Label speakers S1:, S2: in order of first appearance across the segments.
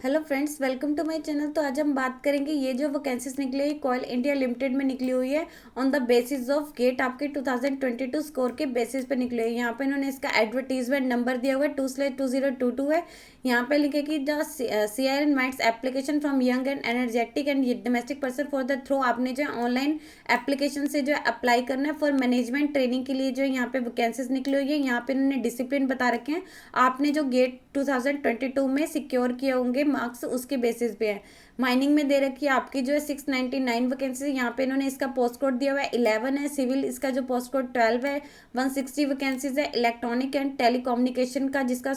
S1: Hello friends, welcome to my channel. तो आज हम बात करेंगे ये जो वैकेंसीज निकली हुई कॉयल इंडिया लिमिटेड में निकली हुई है on the basis of GATE आपके 2022 स्कोर के बेसिस पे निकली हुई है। यहाँ पे इन्होंने इसका एडवर्टीजमेंट नंबर दिया हुआ है 2/2022 है। यहाँ पे लिखे कि the CIL invites application from young and energetic and domestic person for the through. आपने जो ऑनलाइन एप्लीकेशन से जो अप्लाई करना है फॉर मैनेजमेंट ट्रेनिंग के लिए जो यहाँ पे वैकेंसीज निकली हुई है। यहाँ पे इन्होंने डिसिप्लिन बता रखे हैं। आपने जो गेट 2022 में सिक्योर किए होंगे मार्क्स उसके बेसिस पे है। माइनिंग में दे रखी है आपकी जो है 699 वैकेंसी। यहाँ पे इन्होंने इसका पोस्ट कोड दिया हुआ है 11 है। सिविल इसका जो पोस्ट कोड 12 है। 160 वैकेंसीज है। इलेक्ट्रॉनिक एंड टेलीकम्युनिकेशन का जिसका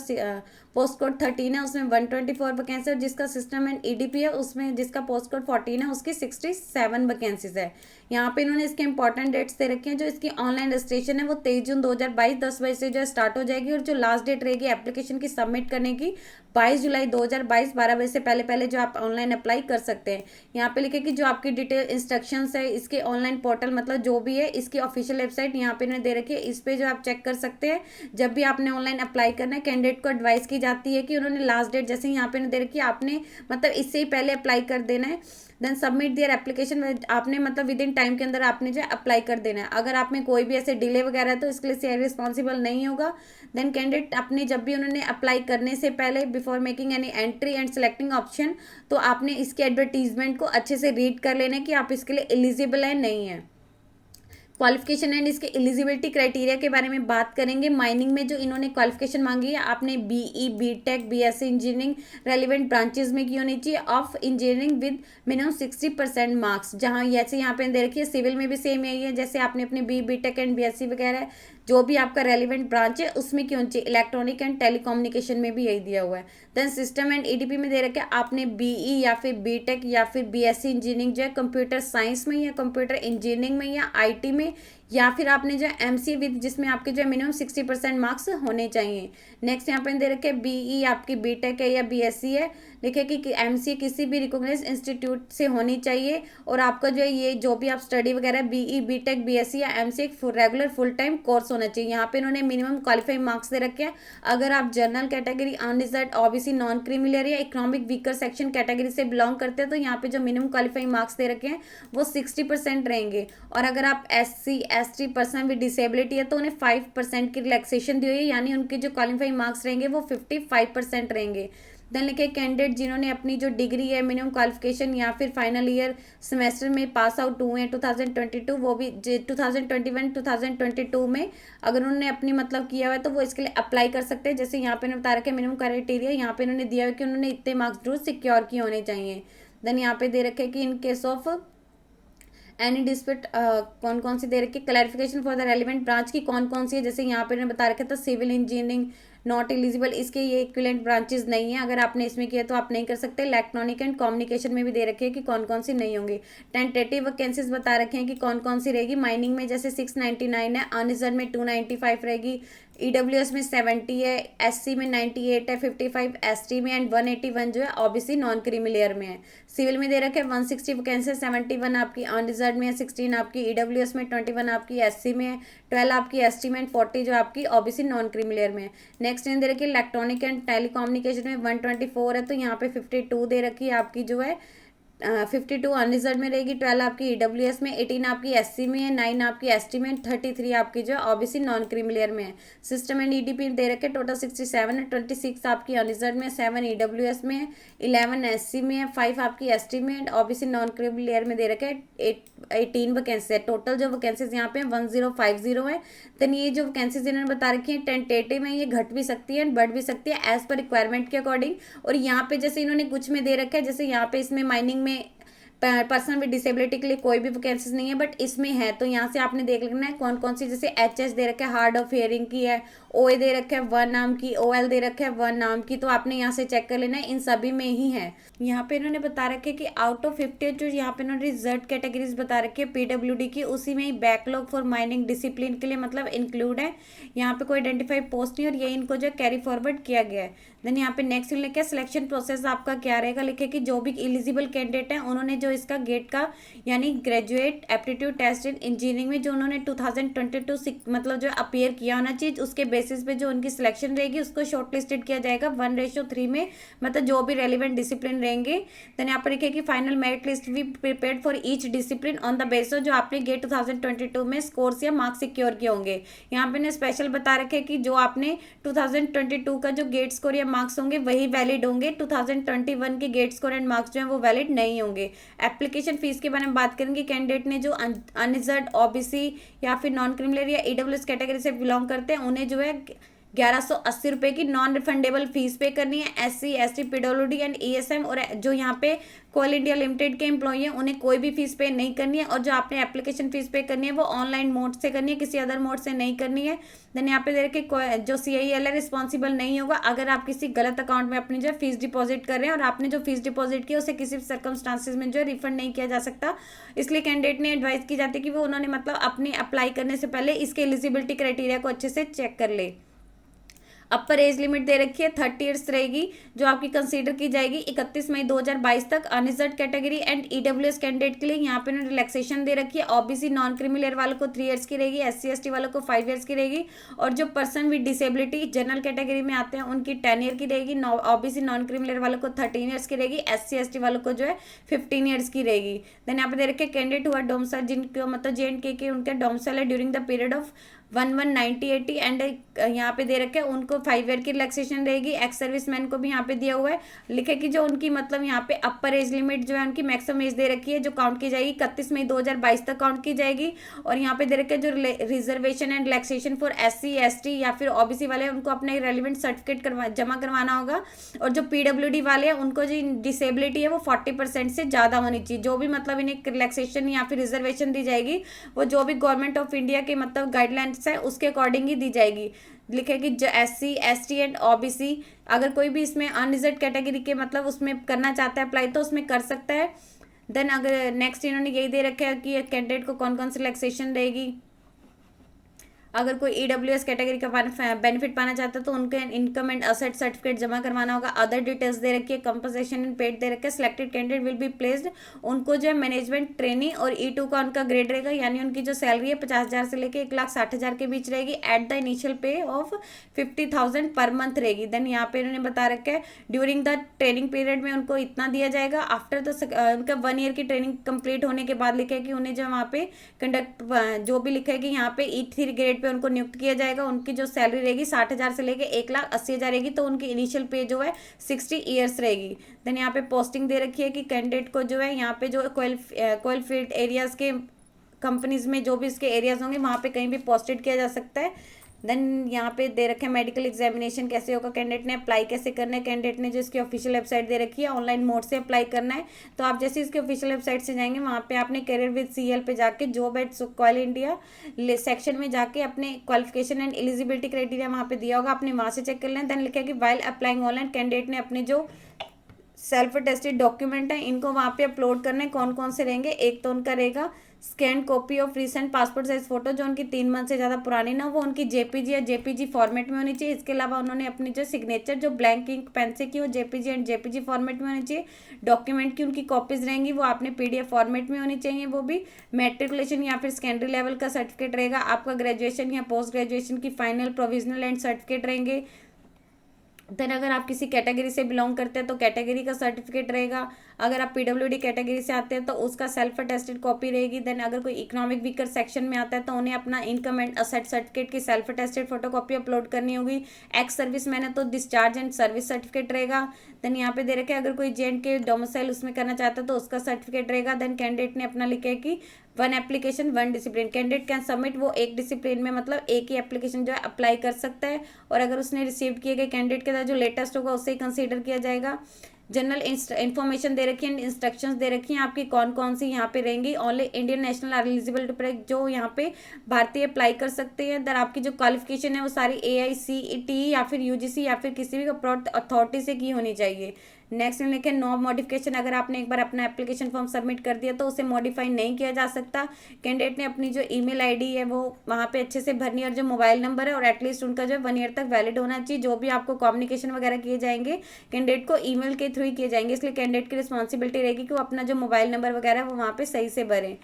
S1: पोस्ट कोड 13 है उसमें 124 वैकेंसी है। जिसका सिस्टम एंड EDP है उसमें जिसका पोस्ट कोड 14 है उसकी 67 वैकेंसीज है। यहाँ पे इन्होंने इसके इंपॉर्टेंट डेट्स दे रखे हैं। जो इसकी ऑनलाइन रजिस्ट्रेशन है वो 23 जून 2022 10 बजे से जो स्टार्ट हो जाएगी और जो लास्ट डेट रहेगी एप्लीकेशन की सबमिट करने की 22 जुलाई 2022 12 बजे से पहले पहले जो आप ऑनलाइन अप्लाई कर सकते हैं। यहाँ पे लिखे कि जो आपकी डिटेल इंस्ट्रक्शंस है इसके ऑनलाइन पोर्टल मतलब जो भी है इसकी ऑफिशियल वेबसाइट यहाँ पे इन्होंने दे रखी है। इस पे जो आप चेक कर सकते हैं। जब भी आपने ऑनलाइन अप्लाई करना है कैंडिडेट को एडवाइस की जाती है कि उन्होंने लास्ट डेट जैसे यहाँ पे दे रखी है आपने मतलब इससे ही पहले अप्लाई कर देना है। देन सबमिट दियर एप्लीकेशन आपने मतलब विद इन टाइम के अंदर आपने जो अप्लाई कर देना है। अगर आप में कोई भी ऐसे डिले वगैरह है तो इसके लिए CIL रिस्पॉन्सिबल नहीं होगा। देन कैंडिडेट अपने जब भी उन्होंने अप्लाई करने से पहले before making any entry and selecting option तो आपने इसके एडवर्टीजमेंट को अच्छे से रीड कर लेना कि आप इसके लिए एलिजिबल है नहीं है। क्वालिफिकेशन एंड इसके एलिजिबिलिटी क्राइटेरिया के बारे में बात करेंगे। माइनिंग में जो इन्होंने क्वालिफिकेशन मांगी है आपने BE BTech BSc engineering relevant branches में की होनी चाहिए of engineering with minimum 60% marks. जहाँ जैसे यहाँ पे दे रखी है सिविल में भी सेम यही है। जैसे आपने अपने BE BTech एंड BSc वगैरह जो भी आपका रेलिवेंट ब्रांच है उसमें की होनी चाहिए। इलेक्ट्रॉनिक एंड टेलीकम्युनिकेशन में भी यही दिया हुआ है। देन सिस्टम एंड EDP में दे रखा है आपने BE या फिर BTech या फिर BSc इंजीनियरिंग जो है कंप्यूटर साइंस में या कंप्यूटर इंजीनियरिंग में या IT में या फिर आपने जो MCA विद जिसमें आपके जो मिनिमम 60% मार्क्स होने चाहिए। नेक्स्ट यहाँ पे दे रखे BE आपकी BTech है या BSc है। लिखे कि MCA किसी भी रिकॉग्नाइज इंस्टीट्यूट से होनी चाहिए और आपका जो है ये जो भी आप स्टडी वगैरह BE BTech BSc या MCA regular full time course होना चाहिए। यहाँ पे इन्होंने मिनिमम क्वालिफाइंग मार्क्स दे रखे हैं। अगर आप general category unreserved OBC non creamy layer या इकोनॉमिक वीकर सेक्शन कैटेगरी से बिलोंग करते हैं तो यहाँ पे जो मिनिमम क्वालिफाइंग मार्क्स दे रखे हैं वो 60% रहेंगे। और अगर आप SC ST person with disability है तो उन्हें 5% की रिलैक्सेशन दी हुई है यानी उनके जो क्वालिफाइंग मार्क्स रहेंगे वो 55% रहेंगे। देन लिखे कैंडिडेट जिन्होंने अपनी जो डिग्री है मिनिमम क्वालिफिकेशन या फिर फाइनल ईयर सेमेस्टर में पास आउट हुए हैं 2022 वो भी 2021 2022 में अगर उन्होंने अपनी मतलब किया हुआ है तो वो इसके लिए अप्लाई कर सकते हैं। जैसे यहाँ पे बता रखे मिनिमम क्राइटेरिया यहाँ पे उन्होंने दिया है कि उन्होंने इतने मार्क्स जरूर सिक्योर किए होने चाहिए। देन यहाँ पे दे रखे कि in case of any dispute कौन कौन सी दे रखी है। Clarification for the relevant branch की कौन कौन सी है। जैसे यहाँ पे ने बता रखा था सिविल इंजीनियरिंग नॉट एलिजिबल इसके ये इक्विवेलेंट ब्रांचेस नहीं है। अगर आपने इसमें किया तो आप नहीं कर सकते। इलेक्ट्रॉनिक एंड कम्युनिकेशन में भी दे रखे हैं कि कौन कौन सी नहीं होंगी। टेंटेटिव वैकेंसीज बता रखे हैं कि कौन कौन सी रहेगी। माइनिंग में जैसे 699 है। अनरिजर्व में 295 रहेगी। EWS में 70 है। SC में 98 है। 55 ST में एंड 181 जो है OBC नॉन क्रीमी लेयर में है। सिविल में दे रखे 160 वैकेंसी 71 आपकी अनरिजर्व में है। 16 आपकी EWS में 21 आपकी SC में है। 12 आपकी ST में एंड 40 जो आपकी OBC नॉन क्रीमी लेयर में है। नेक्स्ट दे रखी है इलेक्ट्रॉनिक एंड टेलीकम्युनिकेशन में 124 है तो यहाँ पे 52 दे रखी है आपकी जो है 52 अनरिजर्व में रहेगी। 12 आपकी EWS में 18 आपकी SC में है। 9 आपकी ST में 33 आपकी जो OBC नॉन क्रीमिलियर में है। सिस्टम एंड EDP दे रखे टोटल 67 है। 26 आपकी अनरिजर्व में 7 EWS में है। 11 SC में है। 5 आपकी ST में एंड OBC नॉन क्रीमिलियर में दे रखे 18 वैकेंसी है। टोटल जो वैकेंसीज यहाँ पे 1050 है। देन ये जो वैकेंसीज इन्होंने बता रखी है टेंटेटिव है ये घट भी सकती है एंड बढ़ भी सकती है एज पर रिक्वायरमेंट के अकॉर्डिंग। और यहाँ पे जैसे इन्होंने कुछ में दे रखा है जैसे यहाँ पे इसमें माइनिंग में पर्सन विद डिसेबिलिटी के लिए कोई भी वैकेंसीज नहीं है बट इसमें है तो यहाँ से आपने देख लेना है कौन कौन सी। जैसे HS दे रखा है हार्ड ऑफ हियरिंग की है। OA दे रखा है 1 नाम की। OL दे रखा है 1 नाम की। तो आपने यहाँ से चेक कर लेना है इन सभी में ही है। यहाँ पे इन्होंने बता रखे कि आउट ऑफ 50 जो यहाँ पे इन्होंने रिजर्व कैटेगरीज बता रखी है PWD की उसी में ही बैकलॉग फॉर माइनिंग डिसिप्लिन के लिए मतलब इंक्लूड है। यहाँ पे कोई आइडेंटिफाइड पोस्ट नहीं और ये इनको जो कैरी फॉरवर्ड किया गया है। देन यहाँ पे नेक्स्ट लिखे सिलेक्शन प्रोसेस आपका क्या रहेगा। लिखे कि जो भी एलिजिबल कैंडिडेट है उन्होंने जो जो इसका गेट का यानी graduate aptitude test in engineering में जो उन्होंने 2022 मतलब जो अपीयर किया होना चाहिए, उसके बेसिस पे जो उनकी सिलेक्शन रहेगी उसको शॉर्टलिस्टेड किया जाएगा 1:3 में, मतलब जो भी रेलिवेंट डिसिप्लिन रहेंगे। देन यहाँ पर लिखे कि फाइनल मेरिट लिस्ट भी prepared for each discipline on the basis जो आपने गेट 2022 में स्कोर्स या मार्क्स सिक्योर किए होंगे। यहाँ पे ने स्पेशल बता रखे कि जो आपने 2022 का जो गेट स्कोर या मार्क्स होंगे वही वैलिड होंगे, 2021 के गेट स्कोर एंड मार्क्स जो है वो वैलिड नहीं होंगे। एप्लीकेशन फीस के बारे में बात करेंगे, कैंडिडेट ने जो अनरिजर्व ओबीसी या फिर नॉन क्रिमिनल या ईडब्ल्यूएस कैटेगरी से बिलोंग करते हैं उन्हें जो है 1180 रुपये की नॉन रिफंडेबल फीस पे करनी है। SC ST PWD and ESM और जो यहाँ पे कोल इंडिया लिमिटेड के एम्प्लॉई हैं उन्हें कोई भी फीस पे नहीं करनी है, और जो आपने एप्लीकेशन फीस पे करनी है वो ऑनलाइन मोड से करनी है, किसी अदर मोड से नहीं करनी है। देन यहाँ पे दे रखे जो CIL है रिस्पॉन्सिबल नहीं होगा अगर आप किसी गलत अकाउंट में अपनी जो है फीस डिपॉजिट कर रहे हैं और आपने जो फीस डिपॉजिट किया उसे किसी भी सर्कमस्टांसिस में जो है रिफंड नहीं किया जा सकता। इसलिए कैंडिडेट ने एडवाइस की जाती है कि वो उन्होंने मतलब अपनी अप्लाई करने से पहले इसके एलिजिबिलिटी क्राइटेरिया को अच्छे से चेक कर ले। अपर एज लिमिट दे रखी है 30 ईयर्स रहेगी, जो आपकी कंसीडर की जाएगी 31 मई 2022 तक। Unreserve category and EWS candidate के लिए यहाँ पे उन्होंने रिलैक्सेशन दे रखी है। ओबीसी नॉन क्रिमिनल वालों को 3 ईयर्स की रहेगी, SC ST वालों को 5 ईयर्स की रहेगी, और जो person with disability general category में आते हैं उनकी 10 ईयर की रहेगी। ओबीसी नॉन क्रिमिनल वालों को 13 ईयर्स की रहेगी, SC ST वालों को जो है 15 ईयर्स की रहेगी। देन यहाँ पे दे रखे कैंडिडेट हुआ डोमसाइल जिनको मतलब JNK के उनके डोमसाइल है during the period of 1190-80 and यहाँ पे दे रखे हैं उनको 5 ईयर की रिलैक्सेशन रहेगी। एक्स सर्विसमैन को भी यहाँ पे दिया हुआ है, लिखे कि जो उनकी मतलब यहाँ पे अपर एज लिमिट जो है उनकी मैक्सिमम एज दे रखी है जो काउंट की जाएगी 31 मई 2022 तक काउंट की जाएगी। और यहाँ पे दे रखे जो reservation and relaxation for SC ST या फिर OBC वाले उनको अपना रेलिवेंट सर्टिफिकेट जमा करवाना होगा, और जो PWD वाले हैं उनको जो डिसेबिलिटी है वो 40% से ज़्यादा होनी चाहिए। जो भी मतलब इन्हें रिलैक्सेशन या फिर रिजर्वेशन दी जाएगी वो जो भी गवर्नमेंट ऑफ इंडिया के मतलब गाइडलाइंस है उसके अकॉर्डिंग ही दी जाएगी। लिखे कि जो SC ST एंड OBC अगर कोई भी इसमें अनरिजर्व कैटेगरी के मतलब उसमें करना चाहता है अप्लाई तो उसमें कर सकता है। देन अगर नेक्स्ट इन्होंने यही दे रखा है कि कैंडिडेट को कौन कौन सी रिलैक्सेशन रहेगी। अगर कोई EWS कैटेगरी का बेनिफिट पाना चाहता है तो उनके इनकम एंड असेट सर्टिफिकेट जमा करवाना होगा। अदर डिटेल्स दे रखी है, कंपनसेशन एंड पेड दे रखे है। Selected candidate will be placed, उनको जो है मैनेजमेंट ट्रेनिंग और E2 का उनका ग्रेड रहेगा, यानी उनकी जो सैलरी है 50,000 से लेकर 1,60,000 के बीच रहेगी एट द इनिशियल पे ऑफ 50,000 पर मंथ रहेगी। देन यहाँ पे इन्होंने बता रखा है ड्यूरिंग द ट्रेनिंग पीरियड में उनको इतना दिया जाएगा। आफ्टर द उनका 1 ईयर की ट्रेनिंग कंप्लीट होने के बाद लिखा है कि उन्हें जो वहाँ पे कंडक्ट जो भी लिखा है कि यहाँ पे E3 ग्रेड पे उनको नियुक्त किया जाएगा। उनकी जो सैलरी रहेगी 60,000 से लेके 1,80,000 रहेगी, तो उनकी इनिशियल पे जो है 60 ईयर्स रहेगी। देन यहाँ पे पोस्टिंग दे रखी है कि कैंडिडेट को जो है यहाँ पे जो क्वालिफाइड एरियाज के कंपनीज में जो भी इसके एरियाज होंगे वहाँ पे कहीं भी पोस्टेड किया जा सकता है। देन यहाँ पे दे रखे हैं मेडिकल एग्जामिनेशन कैसे होगा, कैंडिडेट ने अप्लाई कैसे करना है। कैंडिडेट ने जो इसकी ऑफिशियल वेबसाइट दे रखी है ऑनलाइन मोड से अप्लाई करना है। तो आप जैसे इसके ऑफिशियल वेबसाइट से जाएंगे वहाँ पे आपने करियर विद CL पे जाके job at Coal India section में जाके अपने क्वालिफिकेशन एंड एलिजिबिलिटी क्राइटेरिया वहाँ पे दिया होगा, आपने वहाँ से चेक कर लेना। देन लिखा है कि वाइल अप्लाइंग ऑनलाइन कैंडिडेट ने अपने जो सेल्फ अटेस्टेड डॉक्यूमेंट है इनको वहाँ पे अपलोड करने कौन कौन से रहेंगे। एक तो उनका रहेगा scan copy of recent passport size photo जो उनकी 3 मंथ से ज़्यादा पुरानी ना वो उनकी JPG या JPG फॉर्मेट में होनी चाहिए। इसके अलावा उन्होंने अपनी जो सिग्नेचर जो ब्लैंक इंक पेन से की वो JPG एंड JPG फॉर्मेट में होनी चाहिए। डॉक्यूमेंट की उनकी कॉपीज रहेंगी वो आपने PDF फॉर्मेट में होनी चाहिए, वो भी मैट्रिकुलेशन या फिर सेकेंडरी लेवल का सर्टिफिकेट रहेगा। आपका ग्रेजुएशन या पोस्ट ग्रेजुएशन की फाइनल प्रोविजनल एंड सर्टिफिकेट रहेंगे। देन अगर आप किसी कैटेगरी से बिलोंग करते हैं तो कैटेगरी का सर्टिफिकेट रहेगा। अगर आप PWD कैटेगरी से आते हैं तो उसका सेल्फ अटेस्टेड कॉपी रहेगी। देन अगर कोई इकोनॉमिक वीकर सेक्शन में आता है तो उन्हें अपना इनकम एंड असेट सर्टिफिकेट की सेल्फ अटेस्टेड फोटोकॉपी अपलोड करनी होगी। एक्स सर्विस मैन है तो डिस्चार्ज एंड सर्विस सर्टिफिकेट रहेगा। देन यहाँ पे दे रखे अगर कोई JNK डोमिसाइल उसमें करना चाहता है तो उसका सर्टिफिकेट रहेगा। देन कैंडिडेट ने अपना लिखा है कि 1 application 1 discipline, candidate can submit वो एक डिसिप्लिन में मतलब एक ही एप्लीकेशन जो है अप्लाई कर सकता है, और अगर उसने रिसीव किए गए कैंडिडेट के साथ जो लेटेस्ट होगा उससे ही कंसीडर किया जाएगा। जनरल इन्फॉर्मेशन दे रखी है, इंस्ट्रक्शंस दे रखी हैं आपकी कौन कौन सी यहाँ पे रहेंगी। Only Indian national are eligible to जो यहाँ पे भारतीय अप्लाई कर सकते हैं। दर आपकी जो क्वालिफिकेशन है वो सारी AICTE या फिर UGC या फिर किसी भी अथॉरिटी से की होनी चाहिए। नेक्स्ट में लिखे नो मॉडिफिकेशन, अगर आपने एक बार अपना एप्लीकेशन फॉर्म सबमिट कर दिया तो उसे मॉडिफाई नहीं किया जा सकता। कैंडिडेट ने अपनी जो ईमेल आईडी है वो वहाँ पे अच्छे से भरनी है, और जो मोबाइल नंबर है और एटलीस्ट उनका जो 1 ईयर तक वैलिड होना चाहिए। जो भी आपको कम्युनिकेशन वगैरह किए जाएंगे कैंडिडेट को ईमेल के थ्रू ही किए जाएंगे, इसलिए कैंडिडेट की रिस्पॉन्सिबिलिटी रहेगी कि वो अपना जो मोबाइल नंबर वगैरह है वो वहाँ पे सही से भरें।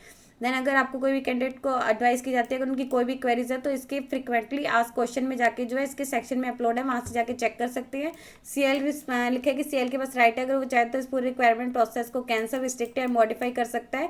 S1: देन अगर आपको कोई भी कैंडिडेट को एडवाइस की जाती है, अगर उनकी कोई भी क्वेरीज है तो इसके फ्रिक्वेंटली आस्क्ड क्वेश्चन में जाके जो है इसके सेक्शन में अपलोड है, वहाँ से जाके चेक कर सकते हैं। सीएल लिखे कि सीएल के पास राइट है, अगर वो चाहे तो इस पूरे रिक्वायरमेंट प्रोसेस को कैंसिल, रिस्ट्रिक्ट या मॉडिफाई कर सकता है।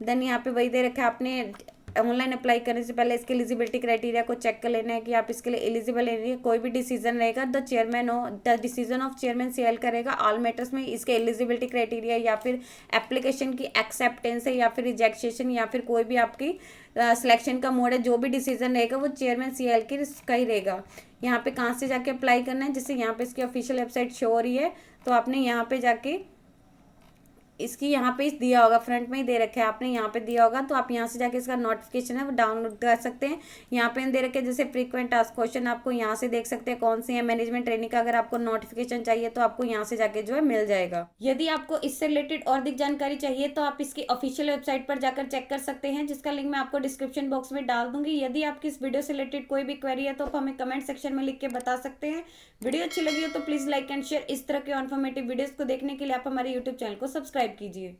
S1: देन यहाँ पे वही दे रखा है, आपने ऑनलाइन अप्लाई करने से पहले इसके एलिजिबिलिटी क्राइटेरिया को चेक कर लेना है कि आप इसके लिए एलिजिबल है। कोई भी डिसीजन रहेगा the decision of chairman CL करेगा ऑल मैटर्स में। इसके एलिजिबिलिटी क्राइटेरिया या फिर एप्लीकेशन की एक्सेप्टेंस है या फिर रिजेक्शन या फिर कोई भी आपकी सिलेक्शन का मोड है, जो भी डिसीजन रहेगा वो चेयरमैन सीएल की का ही रहेगा। यहाँ पे कहाँ से जाके अप्लाई करना है, जैसे यहाँ पे इसकी ऑफिशियल वेबसाइट शो हो रही है, तो आपने यहाँ पे जाके इसकी यहाँ पे दिया होगा, फ्रंट में ही दे रखे हैं, आपने यहाँ पे दिया होगा, तो आप यहाँ से जाके इसका नोटिफिकेशन है वो डाउनलोड कर सकते हैं। यहाँ पे दे रखे हैं जैसे फ्रीक्वेंट आस्क्ड क्वेश्चन, आपको यहाँ से देख सकते हैं कौन से हैं। मैनेजमेंट ट्रेनिंग का अगर आपको नोटिफिकेशन चाहिए तो आपको यहाँ से जाके जो है मिल जाएगा। यदि आपको इससे रिलेटेड और अधिक जानकारी चाहिए तो आप इसकी ऑफिशियल वेबसाइट पर जाकर चेक कर सकते हैं, जिसका लिंक मैं आपको डिस्क्रिप्शन बॉक्स में डाल दूंगी। यदि आपकी इस वीडियो से रिलेटेड कोई भी क्वेरी है तो आप हमें कमेंट सेक्शन में लिख के बता सकते हैं। वीडियो अच्छी लगी हो तो प्लीज लाइक एंड शेयर। इस तरह के इन्फॉर्मेटिव वीडियोस को देखने के लिए आप हमारे यूट्यूब चैनल को सब्सक्राइब कीजिए।